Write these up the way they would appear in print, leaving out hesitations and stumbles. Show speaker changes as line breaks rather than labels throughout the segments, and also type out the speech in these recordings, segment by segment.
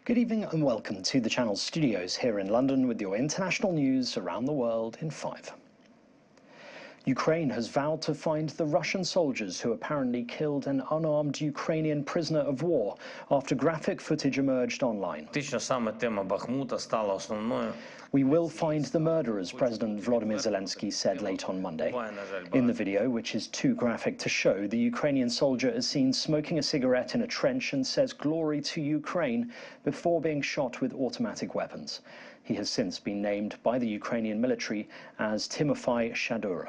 Good evening and welcome to the Channel's studios here in London with your international news around the world in 5. Ukraine has vowed to find the Russian soldiers who apparently killed an unarmed Ukrainian prisoner of war after graphic footage emerged online. We will find the murderers, President Volodymyr Zelensky said late on Monday. In the video, which is too graphic to show, the Ukrainian soldier is seen smoking a cigarette in a trench and says "Glory to Ukraine" before being shot with automatic weapons. He has since been named by the Ukrainian military as Timofey Shadura.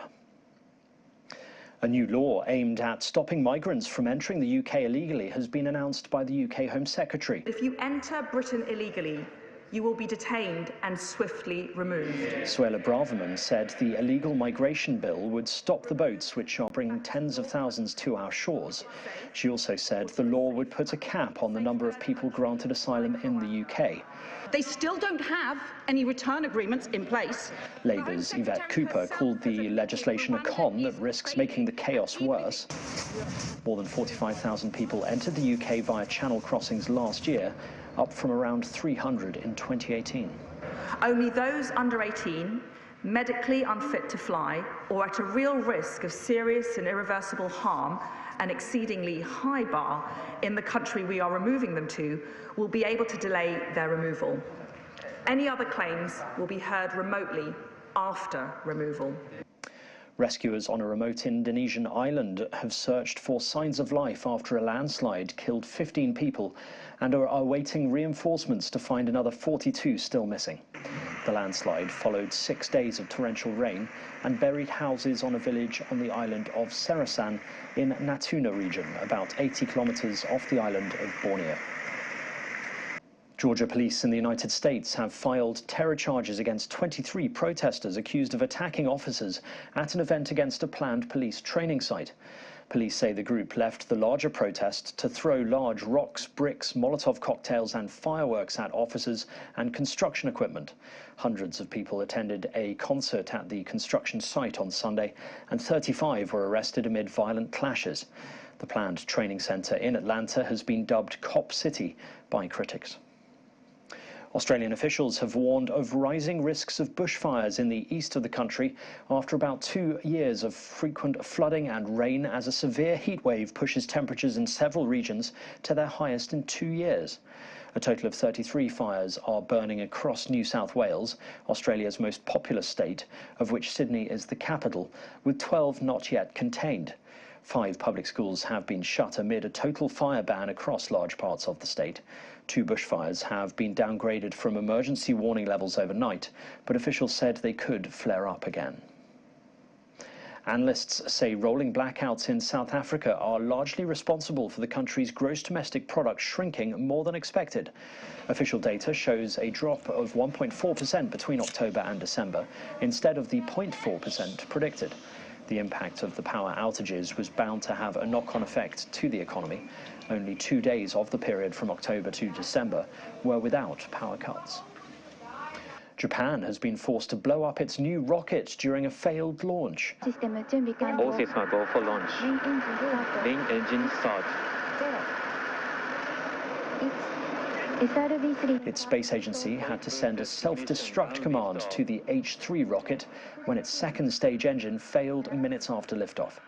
A new law aimed at stopping migrants from entering the UK illegally has been announced by the UK Home Secretary.
If you enter Britain illegally, you will be detained and swiftly removed.
Suella Braverman said the illegal migration bill would stop the boats which are bringing tens of thousands to our shores. She also said the law would put a cap on the number of people granted asylum in the UK.
They still don't have any return agreements in place.
Labour's Yvette Cooper called the legislation a con that risks making the chaos worse. More than 45,000 people entered the UK via channel crossings last year, up from around 300 in 2018.
Only those under 18, medically unfit to fly, or at a real risk of serious and irreversible harm, an exceedingly high bar in the country we are removing them to, will be able to delay their removal. Any other claims will be heard remotely after removal.
Rescuers on a remote Indonesian island have searched for signs of life after a landslide killed 15 people and are awaiting reinforcements to find another 42 still missing. The landslide followed 6 days of torrential rain and buried houses on a village on the island of Serasan in Natuna region, about 80 kilometers off the island of Borneo. Georgia police in the United States have filed terror charges against 23 protesters accused of attacking officers at an event against a planned police training site. Police say the group left the larger protest to throw large rocks, bricks, Molotov cocktails and fireworks at officers and construction equipment. Hundreds of people attended a concert at the construction site on Sunday, and 35 were arrested amid violent clashes. The planned training center in Atlanta has been dubbed Cop City by critics. Australian officials have warned of rising risks of bushfires in the east of the country after about 2 years of frequent flooding and rain as a severe heatwave pushes temperatures in several regions to their highest in 2 years. A total of 33 fires are burning across New South Wales, Australia's most populous state, of which Sydney is the capital, with 12 not yet contained. 5 public schools have been shut amid a total fire ban across large parts of the state. 2 bushfires have been downgraded from emergency warning levels overnight, but officials said they could flare up again. Analysts say rolling blackouts in South Africa are largely responsible for the country's gross domestic product shrinking more than expected. Official data shows a drop of 1.4% between October and December, instead of the 0.4% predicted. The impact of the power outages was bound to have a knock-on effect to the economy. Only 2 days of the period from October to December were without power cuts. Japan has been forced to blow up its new rocket during a failed launch.
All systems go for launch. Main engine start.
Its space agency had to send a self-destruct command to the H-3 rocket when its second stage engine failed minutes after liftoff.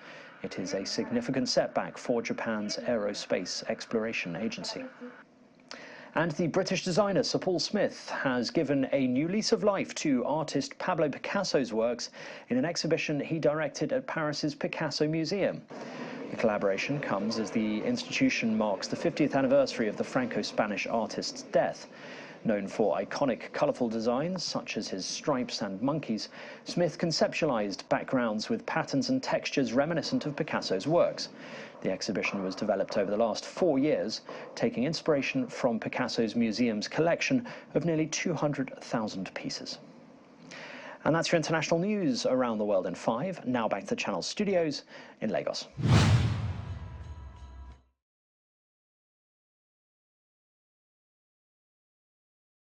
It is a significant setback for Japan's Aerospace Exploration Agency. And the British designer Sir Paul Smith has given a new lease of life to artist Pablo Picasso's works in an exhibition he directed at Paris's Picasso Museum. The collaboration comes as the institution marks the 50th anniversary of the Franco-Spanish artist's death. Known for iconic, colourful designs, such as his stripes and monkeys, Smith conceptualised backgrounds with patterns and textures reminiscent of Picasso's works. The exhibition was developed over the last 4 years, taking inspiration from Picasso's museum's collection of nearly 200,000 pieces. And that's your international news around the world in 5. Now back to the Channel studios in Lagos.